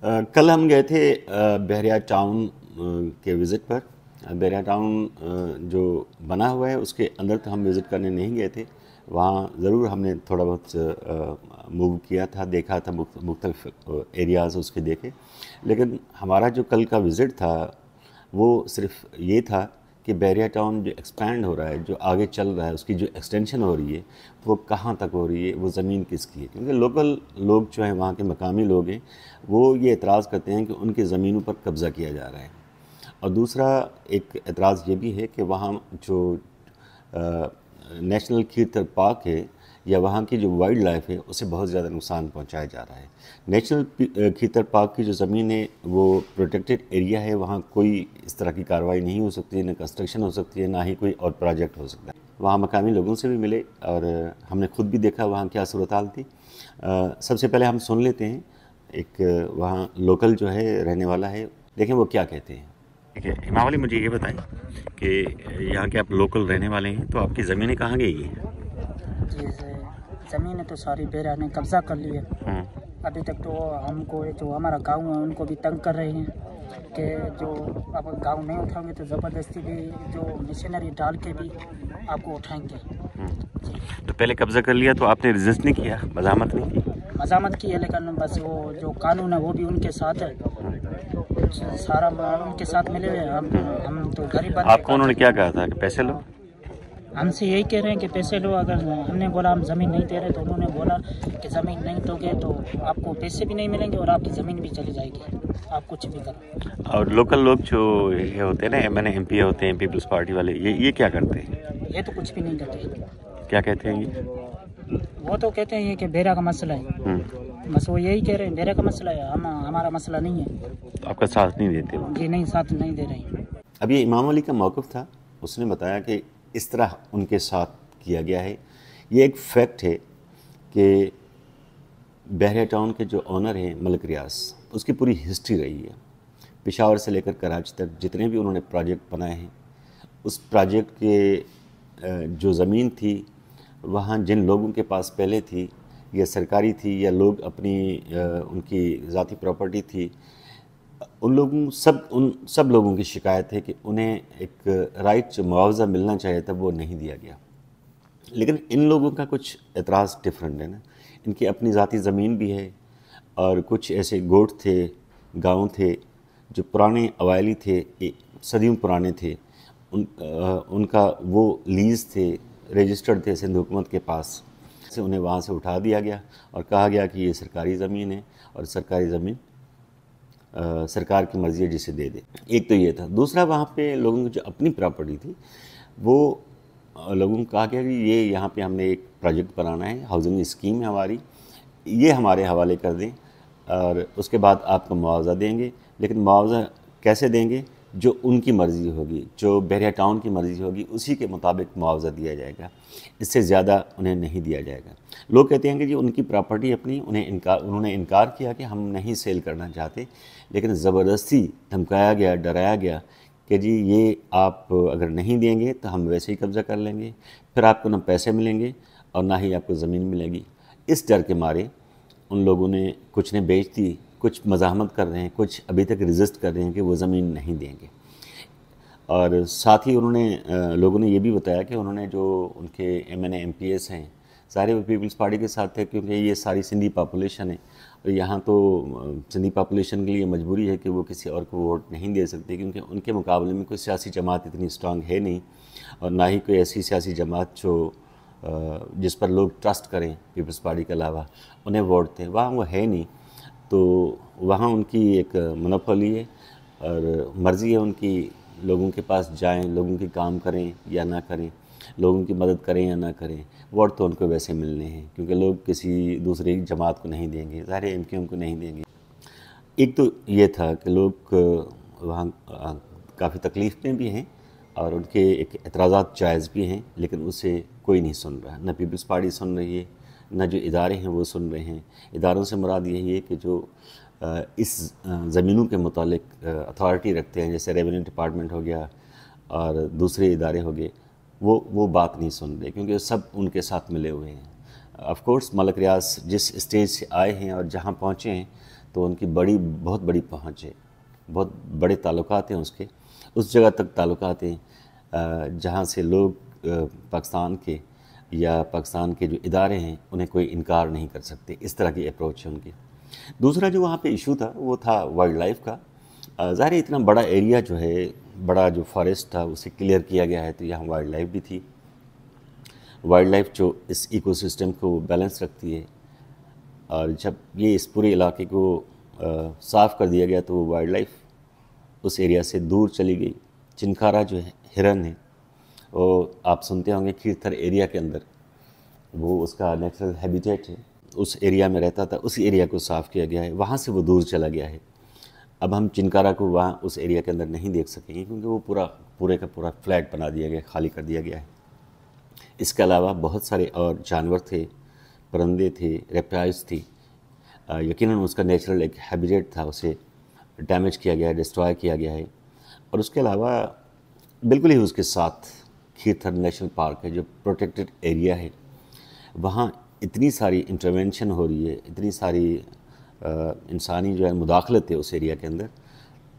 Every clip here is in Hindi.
कल हम गए थे बहरिया टाउन के विज़िट पर। बहरिया टाउन जो बना हुआ है उसके अंदर तो हम विज़िट करने नहीं गए थे। वहाँ ज़रूर हमने थोड़ा बहुत मूव किया था, देखा था, मुख्तलिफ एरियाज़ उसके देखे। लेकिन हमारा जो कल का विज़िट था वो सिर्फ ये था कि बहरिया टाउन जो एक्सपैंड हो रहा है, जो आगे चल रहा है, उसकी जो एक्सटेंशन हो रही है वो कहाँ तक हो रही है, वो ज़मीन किसकी है। क्योंकि लोकल लोग जो हैं, वहाँ के मकामी लोग हैं, वो ये एतराज़ करते हैं कि उनकी ज़मीनों पर कब्ज़ा किया जा रहा है। और दूसरा एक एतराज़ ये भी है कि वहाँ जो नेशनल खीरथर पार्क है या वहाँ की जो वाइल्ड लाइफ है उसे बहुत ज़्यादा नुकसान पहुँचाया जा रहा है। नेशनल खीरथर पार्क की जो ज़मीन है वो प्रोटेक्टेड एरिया है, वहाँ कोई इस तरह की कार्रवाई नहीं हो सकती है, ना कंस्ट्रक्शन हो सकती है, ना ही कोई और प्रोजेक्ट हो सकता है। वहाँ मकामी लोगों से भी मिले और हमने खुद भी देखा वहाँ क्या सूरत हाल थी। सबसे पहले हम सुन लेते हैं, एक वहाँ लोकल जो है रहने वाला है, देखें वो क्या कहते हैं। ठीक है इमाम अली, मुझे ये बताएं कि यहाँ के आप लोकल रहने वाले हैं, तो आपकी ज़मीनें कहाँ गई हैं? जी ज़मीन तो सारी बेरा ने कब्जा कर ली है। अभी तक तो हमको जो हमारा गांव है उनको भी तंग कर रहे हैं कि जो अब गांव नहीं उठाएंगे तो ज़बरदस्ती भी जो मशीनरी डाल के भी आपको उठाएंगे। तो पहले कब्जा कर लिया तो आपने रेजिस्ट नहीं किया, मज़ामत नहीं की? मज़ामत की है, लेकिन बस वो जो कानून है वो भी उनके साथ है, सारा उनके साथ मिले हुए हैं। हम तो गरीब। आपको उन्होंने क्या कहा था कि पैसे लो? हमसे यही कह रहे हैं कि पैसे लो। अगर हमने बोला हम ज़मीन नहीं दे रहे तो उन्होंने बोला कि ज़मीन नहीं दोगे तो आपको पैसे भी नहीं मिलेंगे और आपकी ज़मीन भी चली जाएगी, आप कुछ भी करो। और लोकल लोग जो ये होते हैं ना, एमएनए एमपी होते हैं, पीपल्स पार्टी वाले, ये क्या करते हैं? ये तो कुछ भी नहीं करते। क्या कहते हैं ये? वो तो कहते हैं ये कि बेरा का मसला है, बस वो यही कह रहे हैं बेरा का मसला है, हमारा मसला नहीं है। तो आपका साथ नहीं देते वो? जी नहीं, साथ नहीं दे रहे। अब ये इमाम अली का मौक़िफ़ था, उसने बताया कि इस तरह उनके साथ किया गया है। ये एक फैक्ट है कि बहरिया टाउन के जो ऑनर हैं मलिक रियाज, उसकी पूरी हिस्ट्री रही है। पेशावर से लेकर कराची तक जितने भी उन्होंने प्रोजेक्ट बनाए हैं, उस प्रोजेक्ट के जो ज़मीन थी वहाँ जिन लोगों के पास पहले थी, या सरकारी थी या लोग अपनी उनकी ज़ाती प्रॉपर्टी थी, उन सब लोगों की शिकायत है कि उन्हें एक राइट जो मुआवजा मिलना चाहिए था वो नहीं दिया गया। लेकिन इन लोगों का कुछ एतराज़ डिफरेंट है ना, इनकी अपनी ज़ाती ज़मीन भी है और कुछ ऐसे गोट थे, गाँव थे जो पुराने अवाइली थे, सदियों पुराने थे, उनका वो लीज़ थे, रजिस्टर्ड थे सिंध हुकूमत के पास से, उन्हें वहाँ से उठा दिया गया और कहा गया कि ये सरकारी ज़मीन है और सरकारी ज़मीन सरकार की मर्ज़ी है जिसे दे दे। एक तो ये था। दूसरा, वहाँ पे लोगों की जो अपनी प्रॉपर्टी थी वो लोगों को कहा गया कि ये यहाँ पे हमने एक प्रोजेक्ट बनाना है, हाउसिंग स्कीम है हमारी, ये हमारे हवाले कर दें और उसके बाद आपको मुआवजा देंगे। लेकिन मुआवजा कैसे देंगे? जो उनकी मर्ज़ी होगी, जो बहरिया टाउन की मर्ज़ी होगी, उसी के मुताबिक मुआवजा दिया जाएगा, इससे ज़्यादा उन्हें नहीं दिया जाएगा। लोग कहते हैं कि जी उनकी प्रॉपर्टी अपनी, उन्होंने इनकार किया कि हम नहीं सेल करना चाहते, लेकिन ज़बरदस्ती धमकाया गया, डराया गया कि जी ये आप अगर नहीं देंगे तो हम वैसे ही कब्ज़ा कर लेंगे, फिर आपको ना पैसे मिलेंगे और ना ही आपको ज़मीन मिलेगी। इस डर के मारे उन लोगों ने, कुछ ने बेच दी, कुछ मज़ाहमत कर रहे हैं, कुछ अभी तक रेजिस्ट कर रहे हैं कि वो ज़मीन नहीं देंगे। और साथ ही उन्होंने लोगों ने ये भी बताया कि उन्होंने जो उनके एमएनए एमपीएस हैं सारे वो पीपल्स पार्टी के साथ थे, क्योंकि ये सारी सिंधी पॉपुलेशन है और यहाँ तो सिंधी पॉपुलेशन के लिए मजबूरी है कि वो किसी और को वोट नहीं दे सकते, क्योंकि उनके मुकाबले में कोई सियासी जमात इतनी स्ट्रांग है नहीं और ना ही कोई ऐसी सियासी जमात जो जिस पर लोग ट्रस्ट करें पीपल्स पार्टी के अलावा उन्हें वोट दें, वहाँ वो है नहीं। तो वहाँ उनकी एक मोनोपोली है और मर्ज़ी है उनकी, लोगों के पास जाएं, लोगों के काम करें या ना करें, लोगों की मदद करें या ना करें, वोट तो उनको वैसे मिलने हैं, क्योंकि लोग किसी दूसरी जमात को नहीं देंगे, सारे एमक्यूएम को नहीं देंगे। एक तो ये था कि लोग वहाँ काफ़ी तकलीफ़ में भी हैं और उनके एक एतराज़ात जायज़ भी हैं, लेकिन उसे कोई नहीं सुन रहा, ना पीपल्स पार्टी सुन रही है, ना जो इदारे हैं वो सुन रहे हैं। इदारों से मुराद यही है कि जो इस ज़मीनों के मुतालिक अथॉरिटी रखते हैं, जैसे रेवेन्यू डिपार्टमेंट हो गया और दूसरे इदारे हो गए, वो बात नहीं सुन रहे, क्योंकि सब उनके साथ मिले हुए हैं। ऑफ कोर्स मलिक रियाज जिस स्टेज से आए हैं और जहाँ पहुँचे हैं, तो उनकी बहुत बड़ी पहुँच है, बहुत बड़े ताल्लुकात हैं उसके, उस जगह तक ताल्लुकात हैं जहाँ से लोग पाकिस्तान के या पाकिस्तान के जो इदारे हैं उन्हें कोई इनकार नहीं कर सकते। इस तरह की अप्रोच है उनकी। दूसरा जो वहाँ पे इशू था वो था वाइल्ड लाइफ का। ज़ाहिर है इतना बड़ा एरिया जो है, बड़ा जो फॉरेस्ट था उसे क्लियर किया गया है, तो यहाँ वाइल्ड लाइफ भी थी। वाइल्ड लाइफ जो इस इकोसिस्टम को बैलेंस रखती है, और जब ये इस पूरे इलाके को साफ़ कर दिया गया तो वो वाइल्ड लाइफ उस एरिया से दूर चली गई। चिनकारा जो है हिरन है, वो आप सुनते होंगे खीरथर एरिया के अंदर, वो उसका नेचुरल हैबिटेट है, उस एरिया में रहता था। उस एरिया को साफ़ किया गया है, वहाँ से वो दूर चला गया है। अब हम चिनकारा को वहाँ उस एरिया के अंदर नहीं देख सकेंगे क्योंकि वो पूरे का पूरा फ्लैट बना दिया गया, खाली कर दिया गया है। इसके अलावा बहुत सारे और जानवर थे, परिंदे थे, रेप्टाइल्स थी। यकीनन उसका नेचुरल एक हैबिटेट था, उसे डैमेज किया गया है, डिस्ट्रॉय किया गया है। और उसके अलावा बिल्कुल ही उसके साथ खीरथर नेशनल पार्क है जो प्रोटेक्टेड एरिया है। वहाँ इतनी सारी इंटरवेंशन हो रही है, इतनी सारी इंसानी जो है मुदाखलत है उस एरिया के अंदर,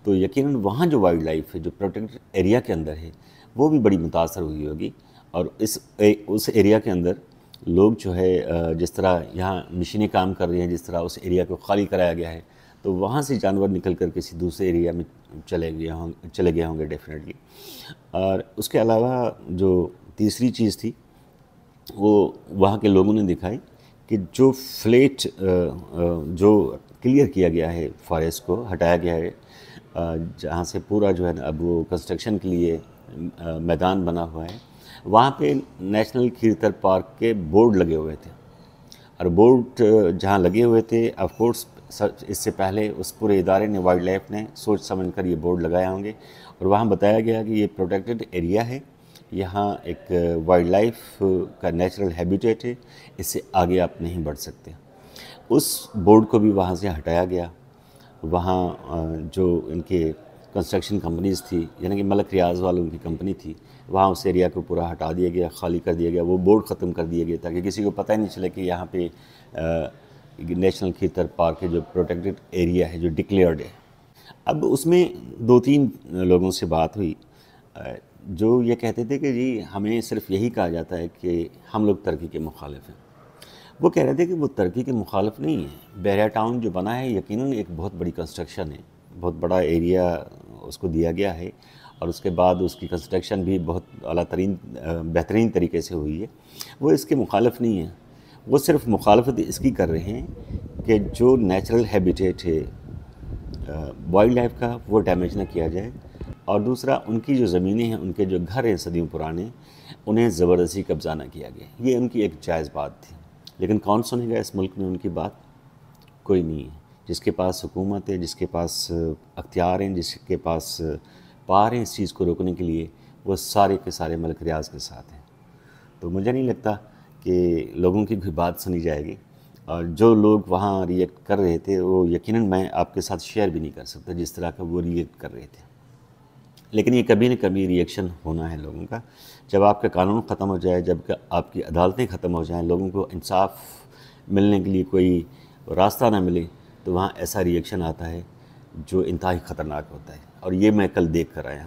तो यकीनन वहाँ जो वाइल्ड लाइफ है जो प्रोटेक्टेड एरिया के अंदर है वो भी बड़ी मुतासर हुई होगी। और उस एरिया के अंदर लोग जो है जिस तरह यहाँ मशीनें काम कर रही हैं, जिस तरह उस एरिया को खाली कराया गया है, तो वहाँ से जानवर निकल कर किसी दूसरे एरिया में चले गए होंगे डेफिनेटली। और उसके अलावा जो तीसरी चीज़ थी वो वहाँ के लोगों ने दिखाई कि जो फ्लैट जो क्लियर किया गया है, फॉरेस्ट को हटाया गया है, जहाँ से पूरा जो है ना अब वो कंस्ट्रक्शन के लिए मैदान बना हुआ है, वहाँ पे नेशनल खीरथर पार्क के बोर्ड लगे हुए थे। और बोर्ड जहाँ लगे हुए थे, ऑफ कोर्स इससे पहले उस पूरे इदारे ने, वाइल्ड लाइफ ने सोच समझ कर ये बोर्ड लगाए होंगे और वहाँ बताया गया कि ये प्रोटेक्टेड एरिया है, यहाँ एक वाइल्ड लाइफ का नेचुरल हैबिटेट है, इससे आगे आप नहीं बढ़ सकते। उस बोर्ड को भी वहाँ से हटाया गया। वहाँ जो इनके कंस्ट्रक्शन कंपनीज़ थी, यानी कि मलक रियाज वालों की कंपनी थी, वहाँ उस एरिया को पूरा हटा दिया गया, खाली कर दिया गया, वो बोर्ड ख़त्म कर दिया गया ताकि किसी को पता ही नहीं चले कि यहाँ पे नेशनल खीरथर पार्क है जो प्रोटेक्टेड एरिया है, जो डिक्लेयर्ड है। अब उसमें 2-3 लोगों से बात हुई जो ये कहते थे कि जी हमें सिर्फ यही कहा जाता है कि हम लोग तरक्की के मुखालिफ हैं। वो कह रहे थे कि वो तरक्की के मुखालिफ नहीं है। बहरिया टाउन जो बना है यकीनन एक बहुत बड़ी कंस्ट्रक्शन है, बहुत बड़ा एरिया उसको दिया गया है और उसके बाद उसकी कंस्ट्रक्शन भी बहुत बेहतरीन तरीके से हुई है। वो इसके मुखालिफ नहीं है, वो सिर्फ मुखालफत इसकी कर रहे हैं कि जो नेचुरल हैबिटेट है वाइल्ड लाइफ का वो डैमेज ना किया जाए, और दूसरा उनकी जो ज़मीनें हैं, उनके जो घर हैं सदियों पुराने, उन्हें ज़बरदस्ती कब्ज़ा ना किया गया। ये उनकी एक जायज़ बात थी, लेकिन कौन सुनेगा इस मुल्क में उनकी बात? कोई नहीं है। जिसके पास हुकूमत है, जिसके पास अख्तियार हैं, जिसके पास पार हैं इस चीज़ को रोकने के लिए, वो सारे के सारे मलक रियाज के साथ हैं। तो मुझे नहीं लगता कि लोगों की कोई बात सुनी जाएगी। और जो लोग वहाँ रिएक्ट कर रहे थे वो यकीनन मैं आपके साथ शेयर भी नहीं कर सकता जिस तरह का वो रिएक्ट कर रहे थे। लेकिन ये कभी न कभी रिएक्शन होना है लोगों का। जब आपका कानून ख़त्म हो जाए, जब आपकी अदालतें ख़त्म हो जाएं, लोगों को इंसाफ मिलने के लिए कोई रास्ता ना मिले, तो वहाँ ऐसा रिएक्शन आता है जो इंतहाई ख़तरनाक होता है। और ये मैं कल देख कर आया हूँ।